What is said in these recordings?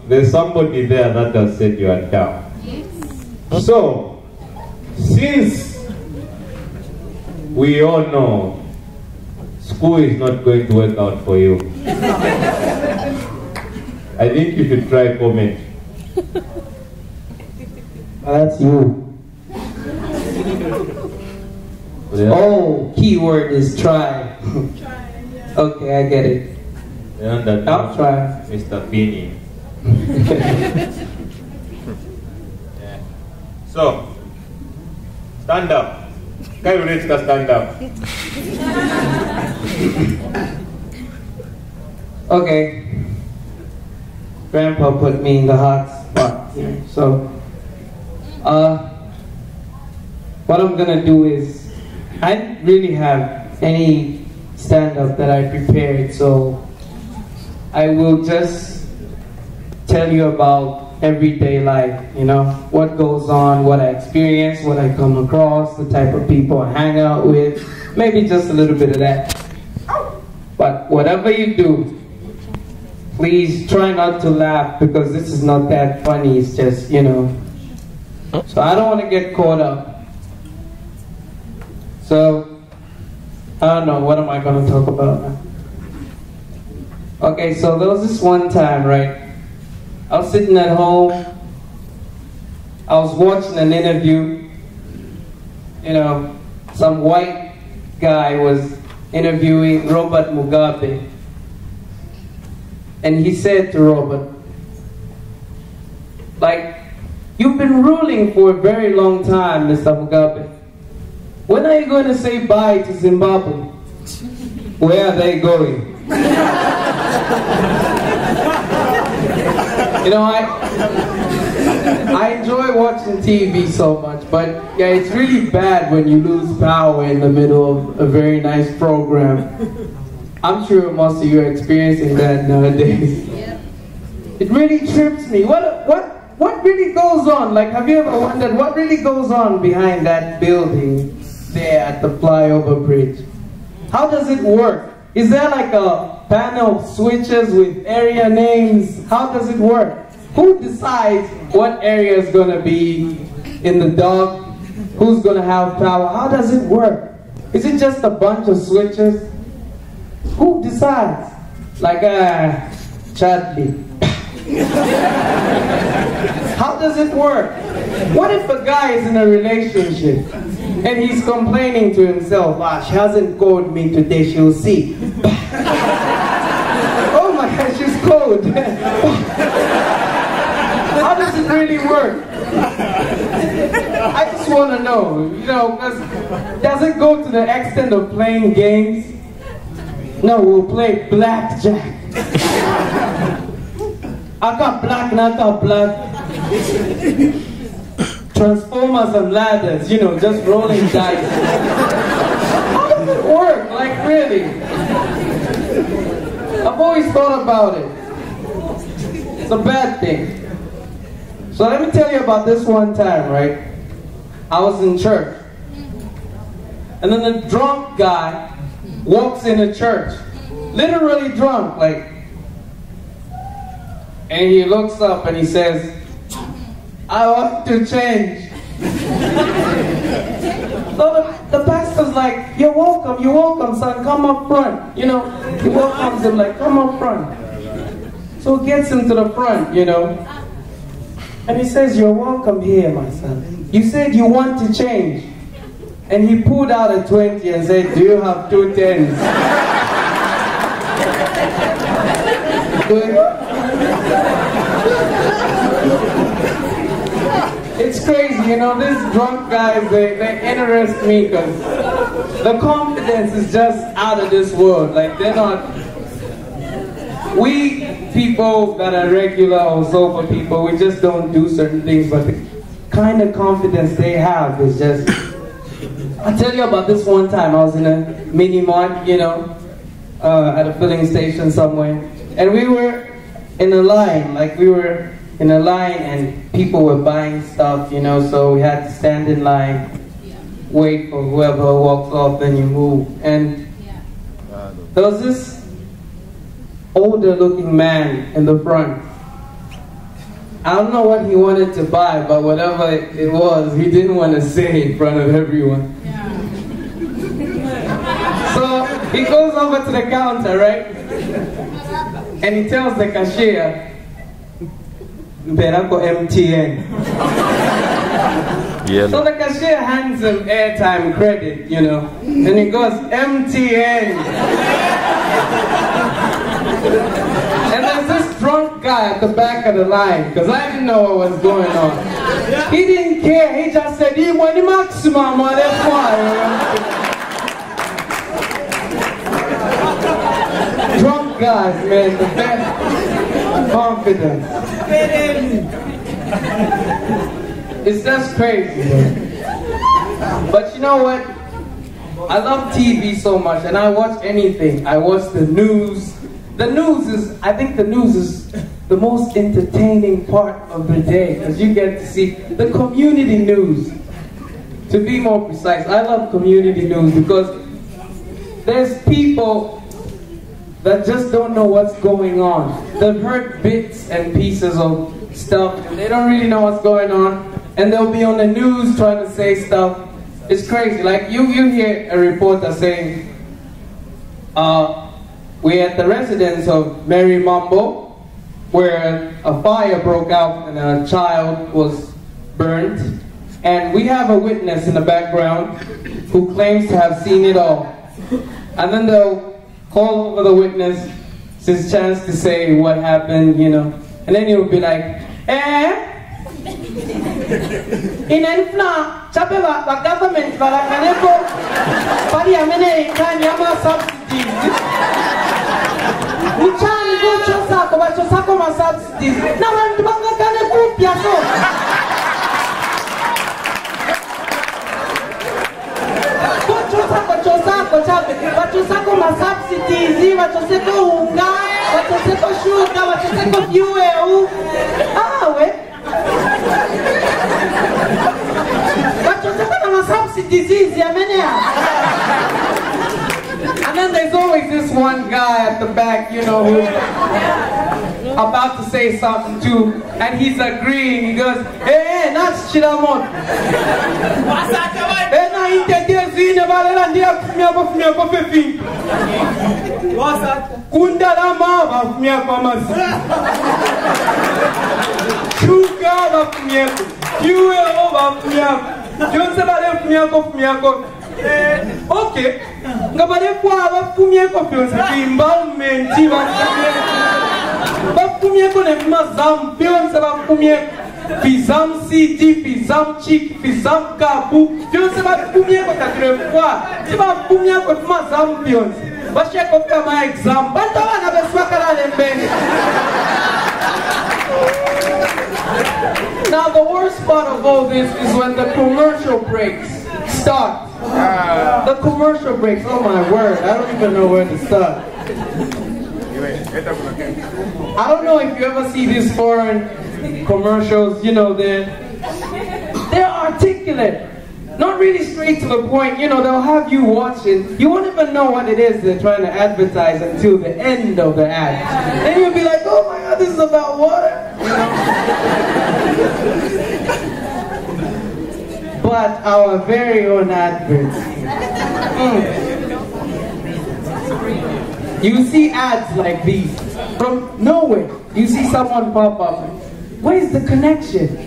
There's somebody there that has said you are down. Yes. So, since we all know school is not going to work out for you, I think you should try comment. That's you. Yeah. Oh, keyword is try. Yeah. Okay, I get it. I'll try. Mr. Beanie. Yeah. So, stand up. Can you reach the stand up? Okay. Grandpa put me in the hot spot here. So, what I'm gonna do is, I didn't really have any stand-up that I prepared, so I will just tell you about everyday life, you know, what goes on, what I experience, what I come across, the type of people I hang out with, maybe just a little bit of that. But whatever you do, please try not to laugh, because this is not that funny, it's just, you know. So I don't want to get caught up. So, I don't know, what am I going to talk about now? Okay, so there was this one time, right? I was sitting at home, I was watching an interview, you know, some white guy was interviewing Robert Mugabe. And he said to Robert, like, you've been ruling for a very long time, Mr. Mugabe. When are you going to say bye to Zimbabwe? Where are they going? You know, I enjoy watching TV so much, but yeah, it's really bad when you lose power in the middle of a very nice program. I'm sure most of you are experiencing that nowadays. It really trips me. What really goes on? Like, have you ever wondered what really goes on behind that building there at the flyover bridge? How does it work? Is there like a panel of switches with area names? How does it work? Who decides what area is going to be in the dark? Who's going to have power? How does it work? Is it just a bunch of switches? Who decides? Like, Chadley. How does it work? What if a guy is in a relationship and he's complaining to himself, she hasn't called me today, she'll see. Oh my gosh, she's cold. How does it really work? I just want to know, you know, does it go to the extent of playing games? No, we'll play blackjack. I got black and I got black. Transformers and ladders, you know, just rolling dice. How does it work? Like, really? I've always thought about it. It's a bad thing. So let me tell you about this one time, right? I was in church. And then a drunk guy walks in a church. Literally drunk, like. And he looks up and he says, I want to change. So the pastor's like, you're welcome, son, come up front. You know, he welcomes him like, come up front. So he gets him to the front, you know. And he says, you're welcome here, my son. You said you want to change. And he pulled out a 20 and said, do you have 2 10s? It's crazy, you know, these drunk guys, they interest me because the confidence is just out of this world. Like, they're not... We people that are regular or sober people, we just don't do certain things, but the kind of confidence they have is just... I'll tell you about this one time. I was in a mini mart, you know, at a filling station somewhere, and we were in a line, and people were buying stuff, you know, so we had to stand in line, wait for whoever walks off, then you move. And there was this older looking man in the front. I don't know what he wanted to buy, but whatever it was, he didn't want to say in front of everyone. So he goes over to the counter, right? And he tells the cashier, Berako MTN. Yeah. So the cashier hands him airtime credit, you know, and he goes, MTN. And there's this drunk guy at the back of the line, because I didn't know what was going on. He didn't care, he just said, he want the maximum, that's why. Drunk guys, man, the best confidence. It's just crazy, man. But you know what? I love TV so much, and I watch anything. I watch the news. The news is, I think the news is the most entertaining part of the day, because you get to see the community news. To be more precise, I love community news because there's people that just don't know what's going on. They've heard bits and pieces of stuff, and they don't really know what's going on, and they'll be on the news trying to say stuff. It's crazy. Like you hear a reporter saying, we're at the residence of Mary Mambo, where a fire broke out and a child was burnt, and we have a witness in the background who claims to have seen it all. And then they'll call over the witness, it's his chance to say what happened, you know. And then he'll be like, in Enfla, Chapeva, the government, Valakaneko, Pariamene, Kanyama subsidies. Uchani go Chosako, but Chosako ma subsidies. Now I'm Banga Kaneku, Piaso. Wachosako ma subsidies, wachoseko unga, wachoseko sugar, wachoseko fuel. Ah, we. Wachoseko ma subsidies, yamenea. And then there's always this one guy at the back, you know, who's about to say something too, and he's agreeing. He goes, hey, that's Chiramon. Okay, ngabale kwa bafumye ko pyonse environment bafumye ko ne mazam pyonse bafumye bizam CD bizam chick bizam kabu pyonse bafumye ko takrefwa bafumye ko mazam pyonse bashe ko kama exam batawana beswakala lembeni. Now the worst part of all this is when the commercial breaks start. The commercial breaks, oh my word, I don't even know where to start. I don't know if you ever see these foreign commercials, you know, they're articulate, not really straight to the point, you know, they'll have you watching, you won't even know what it is they're trying to advertise until the end of the ad. And you'll be like, oh my god, this is about water. But our very own adverts. You see ads like these from nowhere. You see someone pop up. Where's the connection?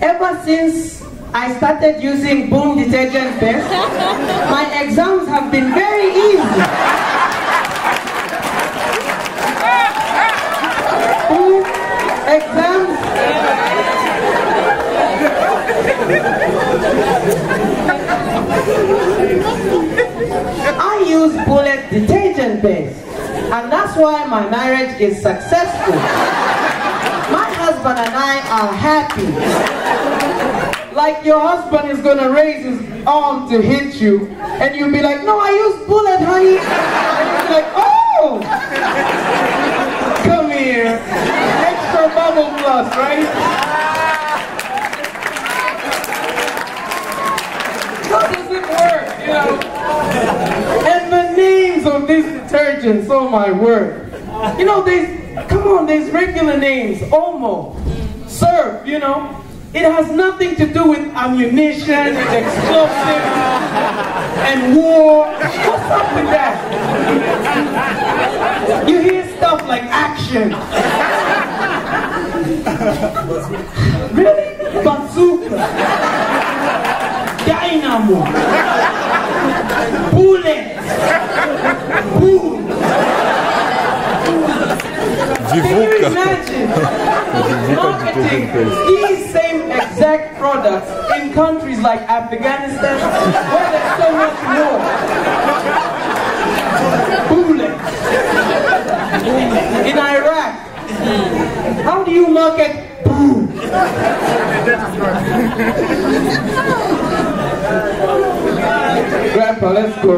Ever since I started using Boom detergent paste, my exams have been very easy. Boom exams. I use Bullet detergent base, and that's why my marriage is successful. My husband and I are happy. Like your husband is gonna raise his arm to hit you, and you'll be like, no, I use Bullet, honey. And you'll be like, oh, come here, extra bubble plus, right? How does it work, you know? And the names of these detergents detergents, oh my word. You know, there's regular names, Omo, Surf, you know. It has nothing to do with ammunition and explosives and war. What's up with that? You hear stuff like action. Really? Bazooka. Dynamo. Bullets. Boom. Can you imagine marketing these same exact products in countries like Afghanistan where there's so much war? Bullets. In Iraq, how do you market boom? Grandpa, let's go.